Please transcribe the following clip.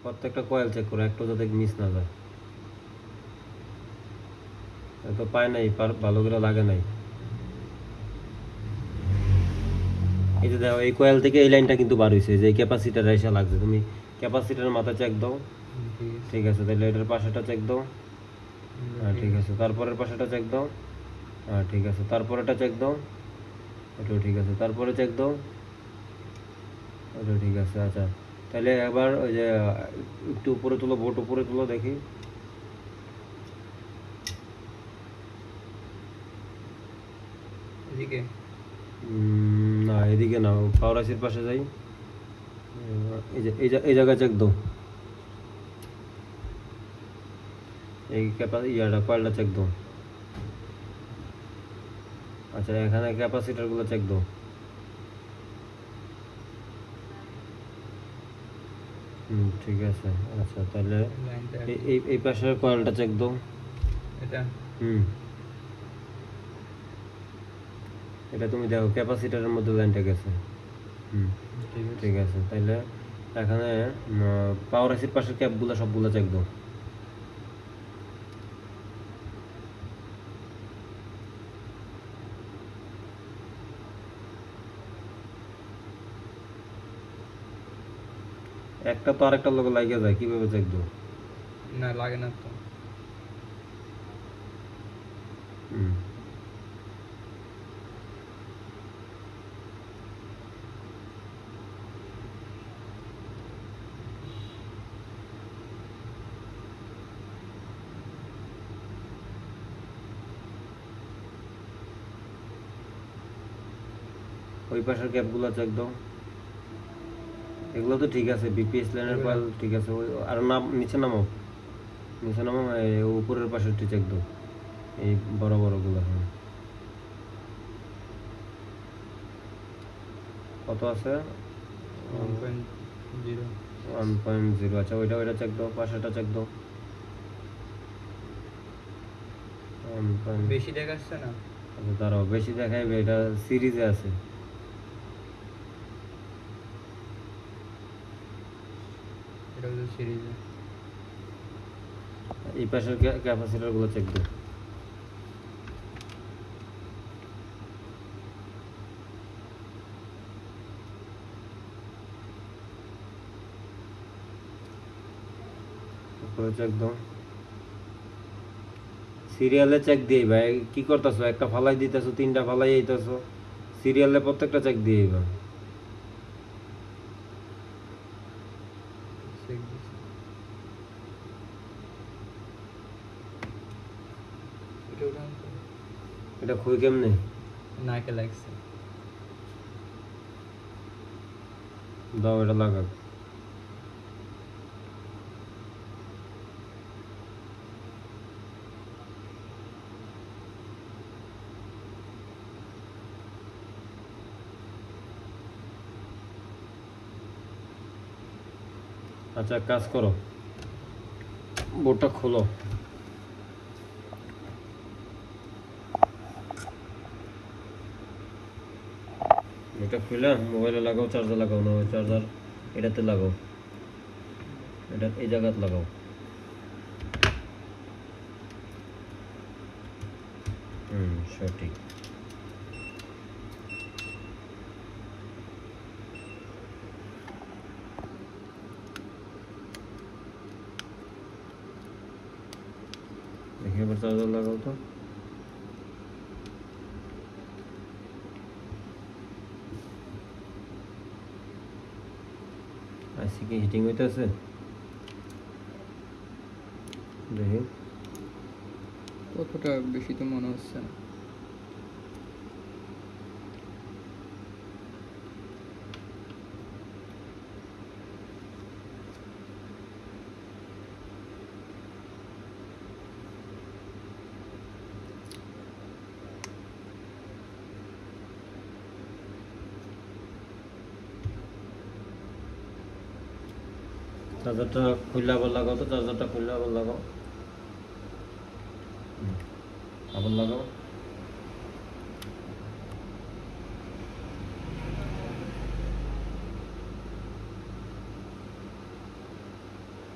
প্রত্যেকটা coil check করো, একটু যাতে মিস না যায়। তো পায় নাই, ভালো করে লাগে নাই। এই যে দেখো এই কয়েল থেকে এই লাইনটা কিন্তু বার হয়েছে, যে ক্যাপাসিটার এসে লাগছে। তুমি ক্যাপাসিটারের মাথা চেক দাও। ঠিক আছে, তাহলে এটার পাশেটা চেক দাও। হ্যাঁ ঠিক আছে, তারপরের পাশেটা চেক দাও। হ্যাঁ ঠিক আছে, তারপরেটা চেক দাও। এটাও ঠিক আছে, তারপরে চেক দাও। এটাও ঠিক আছে। আচ্ছা তাহলে এবার ওই যে একটু উপরে তুলো, বোট উপরে তুলো দেখি। এদিকে না, এদিকে না, পাওয়ার আইসির পাশে যাই। এই যে এই জায়গায় চেক দাও। এই ইয়াটা কয়েলটা চেক দাও। আচ্ছা এখানে ক্যাপাসিটারগুলো চেক দাও। ঠিক আছে। আচ্ছা তাহলে এই পাশের কয়েলটা চেক দাও। এটা এটা তুমি দেখো ক্যাপাসিটারের মধ্যে লাইনটা গেছে। ঠিক আছে, তাহলে এখানে পাওয়ার আইসির পাশের ক্যাপগুলো সবগুলো চেক দাও। একটা তো আরেকটার লোক লাগিয়ে যায়, কিভাবে চেক দাও? না লাগে না তো। ওই পাশের ক্যাপগুলো চেক দাও। এগুলো তো ঠিক আছে, বিপিএস লাইনের কয়েল ঠিক আছে। আর নিচে নামো, নিচে নামো, উপরের পাশেরটি চেক দাও, এই বড় বড়গুলো। হ্যাঁ কত আছে? 1.0। আচ্ছা ওইটা চেক দাও, পাশেটা চেক দাও। বেশি দেখাচ্ছে না। আচ্ছা দাঁড়াও, বেশি দেখাইবে, এটা সিরিজে আছে। এটা হলো সিরিজে। এই পাশের ক্যাপাসিটরগুলো চেক দাও। উপরে চেক দাও। সিরিয়ালে চেক দিয়ে ভাই কি করতেছো? একটা ফালাই দিতেছো, তিনটা ফালাই দিতেছো। সিরিয়ালে প্রত্যেকটা চেক দিয়ে ভাই। এটা খুই কেমনে? নাকে লাগছে। দাও এটা লাগাক। আচ্ছা কাজ করো, বোর্ডটা খোলো। এটা খুলে মোবাইলে লাগাও, চার্জার লাগাও না, ওই চার্জার এটাতে লাগাও, এটা এই জায়গাতে লাগাও। সঠিক। দেখি এবার চার্জার লাগাও তো। আইসি কি হিটিং হইতেছে? দেখি কতটা বেশি তো মনে হচ্ছে না। চার্জারটা খুললে আবার লাগাও তো, চার্জারটা খুললে আবার লাগাও, আবার লাগাও।